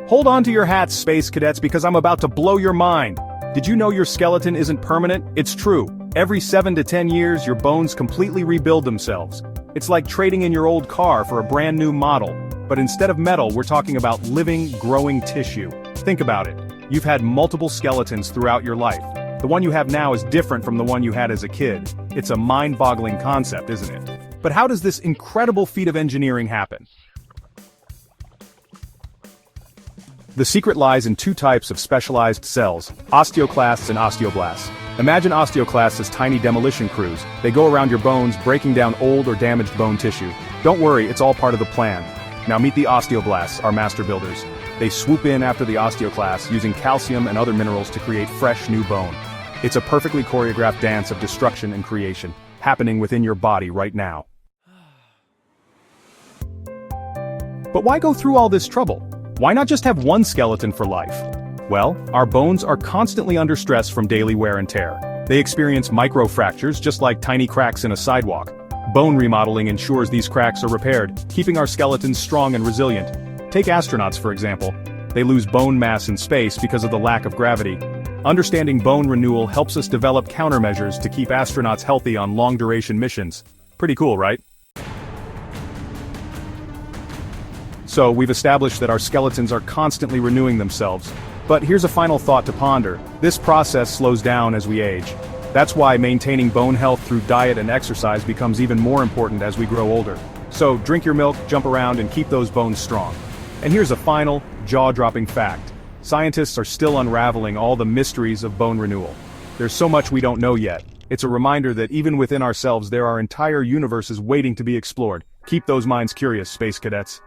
Hold on to your hats, space cadets, because I'm about to blow your mind. Did you know your skeleton isn't permanent? It's true. Every 7 to 10 years, your bones completely rebuild themselves. It's like trading in your old car for a brand new model. But instead of metal, we're talking about living, growing tissue. Think about it. You've had multiple skeletons throughout your life. The one you have now is different from the one you had as a kid. It's a mind-boggling concept, isn't it? But how does this incredible feat of engineering happen? The secret lies in two types of specialized cells, osteoclasts and osteoblasts. Imagine osteoclasts as tiny demolition crews. They go around your bones, breaking down old or damaged bone tissue. Don't worry, it's all part of the plan. Now meet the osteoblasts, our master builders. They swoop in after the osteoclasts, using calcium and other minerals to create fresh new bone. It's a perfectly choreographed dance of destruction and creation, happening within your body right now. But why go through all this trouble? Why not just have one skeleton for life? Well, our bones are constantly under stress from daily wear and tear. They experience microfractures just like tiny cracks in a sidewalk. Bone remodeling ensures these cracks are repaired, keeping our skeletons strong and resilient. Take astronauts, for example. They lose bone mass in space because of the lack of gravity. Understanding bone renewal helps us develop countermeasures to keep astronauts healthy on long-duration missions. Pretty cool, right? So, we've established that our skeletons are constantly renewing themselves. But here's a final thought to ponder. This process slows down as we age. That's why maintaining bone health through diet and exercise becomes even more important as we grow older. So, drink your milk, jump around, and keep those bones strong. And here's a final, jaw-dropping fact. Scientists are still unraveling all the mysteries of bone renewal. There's so much we don't know yet. It's a reminder that even within ourselves there are entire universes waiting to be explored. Keep those minds curious, space cadets.